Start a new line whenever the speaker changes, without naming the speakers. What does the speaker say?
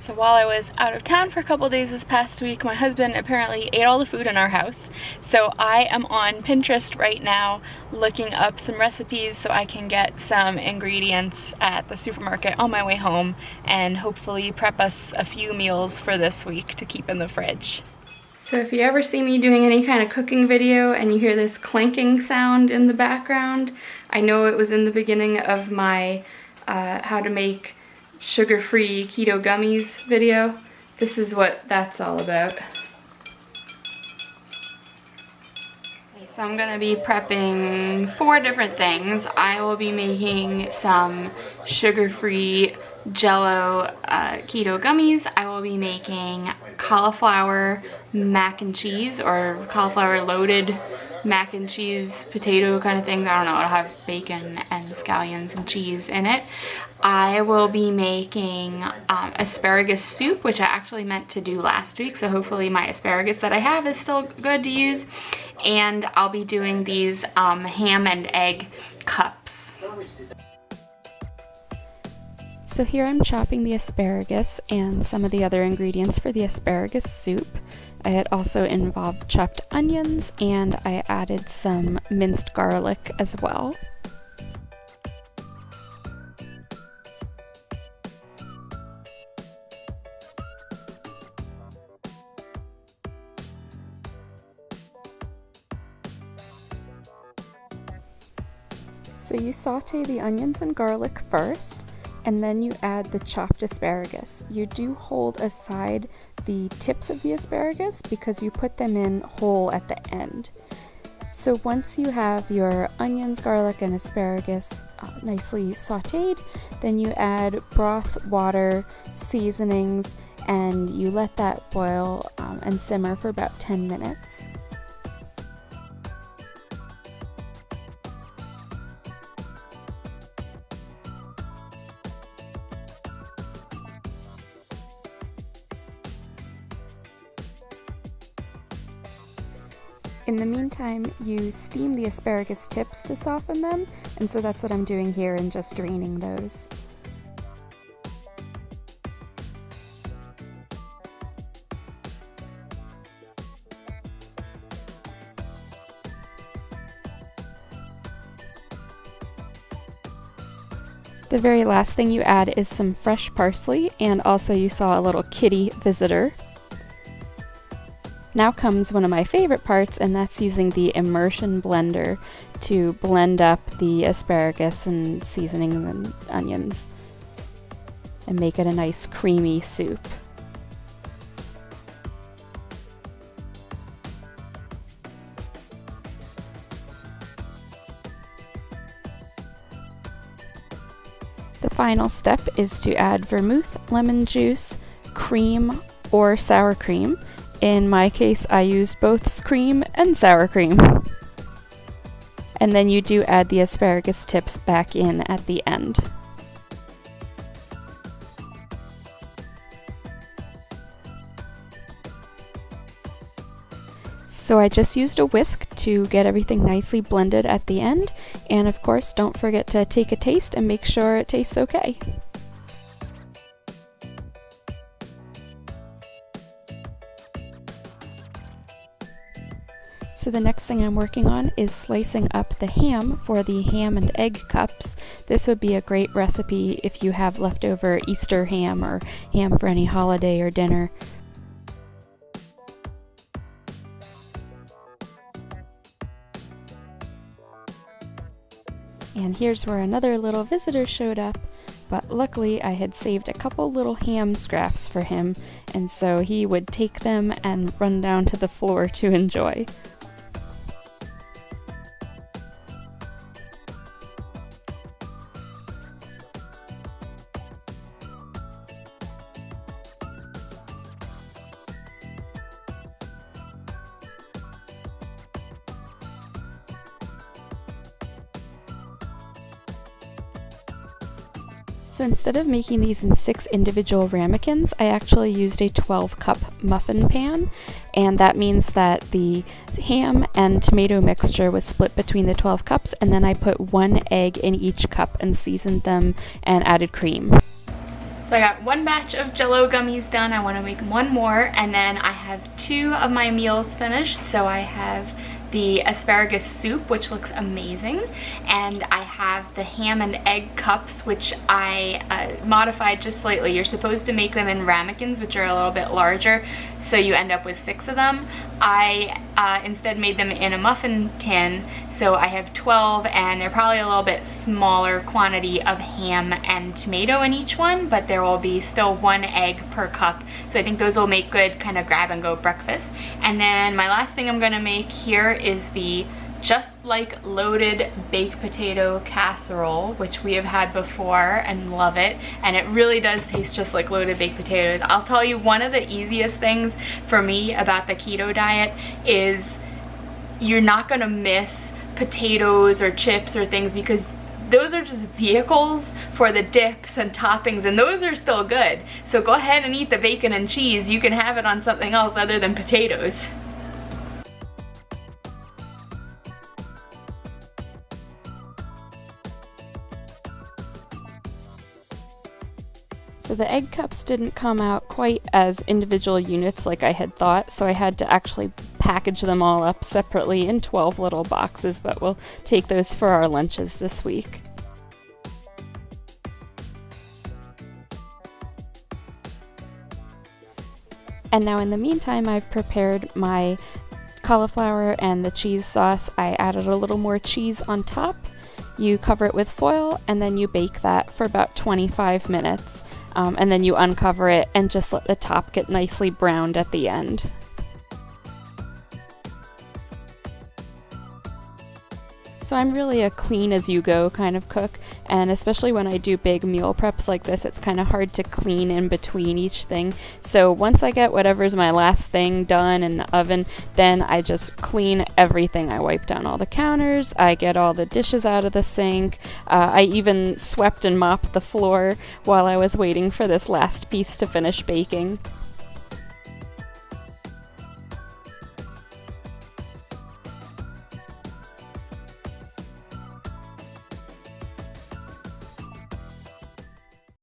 So while I was out of town for a couple days this past week, my husband apparently ate all the food in our house. So I am on Pinterest right now looking up some recipes so I can get some ingredients at the supermarket on my way home and hopefully prep us a few meals for this week to keep in the fridge. So if you ever see me doing any kind of cooking video and you hear this clanking sound in the background, I know it was in the beginning of my how to make sugar-free keto gummies video. This is what that's all about. Okay, so I'm gonna be prepping 4 different things. I will be making some sugar-free Jello keto gummies. I will be making cauliflower mac and cheese, or cauliflower loaded mac and cheese potato kind of thing. I don't know, it'll have bacon and scallions and cheese in it. I will be making asparagus soup, which I actually meant to do last week, so hopefully my asparagus that I have is still good to use. And I'll be doing these ham and egg cups. So here I'm chopping the asparagus and some of the other ingredients for the asparagus soup. It also involved chopped onions, and I added some minced garlic as well. So you saute the onions and garlic first, and then you add the chopped asparagus. You do hold aside the tips of the asparagus because you put them in whole at the end. So once you have your onions, garlic, and asparagus nicely sauteed, then you add broth, water, seasonings, and you let that boil and simmer for about 10 minutes. In the meantime, you steam the asparagus tips to soften them, and so that's what I'm doing here and just draining those. The very last thing you add is some fresh parsley, and also you saw a little kitty visitor. Now comes one of my favorite parts, and that's using the immersion blender to blend up the asparagus and seasoning and onions and make it a nice creamy soup. The final step is to add vermouth, lemon juice, cream, or sour cream. In my case, I used both cream and sour cream. And then you do add the asparagus tips back in at the end. So I just used a whisk to get everything nicely blended at the end. And of course, don't forget to take a taste and make sure it tastes okay. So the next thing I'm working on is slicing up the ham for the ham and egg cups. This would be a great recipe if you have leftover Easter ham or ham for any holiday or dinner. And here's where another little visitor showed up, but luckily I had saved a couple little ham scraps for him, and so he would take them and run down to the floor to enjoy. So instead of making these in 6 individual ramekins, I actually used a 12-cup muffin pan, and that means that the ham and tomato mixture was split between the 12 cups, and then I put 1 egg in each cup and seasoned them and added cream. So I got one batch of Jell-O gummies done. I want to make one more, and then I have 2 of my meals finished. So I have the asparagus soup, which looks amazing, and I have the ham and egg cups, which I modified just slightly. You're supposed to make them in ramekins, which are a little bit larger, so you end up with 6 of them. I instead made them in a muffin tin, so I have 12, and they're probably a little bit smaller quantity of ham and tomato in each one, but there will be still 1 egg per cup, so I think those will make good kind of grab and go breakfast. And then my last thing I'm going to make here is the Just Like Loaded baked potato casserole, which we have had before and love it, and it really does taste just like loaded baked potatoes. I'll tell you, one of the easiest things for me about the keto diet is you're not gonna miss potatoes or chips or things, because those are just vehicles for the dips and toppings, and those are still good. So go ahead and eat the bacon and cheese. You can have it on something else other than potatoes.
So the egg cups didn't come out quite as individual units like I had thought, so I had to actually package them all up separately in 12 little boxes, but we'll take those for our lunches this week. And now in the meantime, I've prepared my cauliflower and the cheese sauce. I added a little more cheese on top. You cover it with foil, and then you bake that for about 25 minutes. And then you uncover it and just let the top get nicely browned at the end. So I'm really a clean as you go kind of cook, and especially when I do big meal preps like this, it's kind of hard to clean in between each thing. So once I get whatever's my last thing done in the oven, then I just clean everything. I wipe down all the counters, I get all the dishes out of the sink, I even swept and mopped the floor while I was waiting for this last piece to finish baking.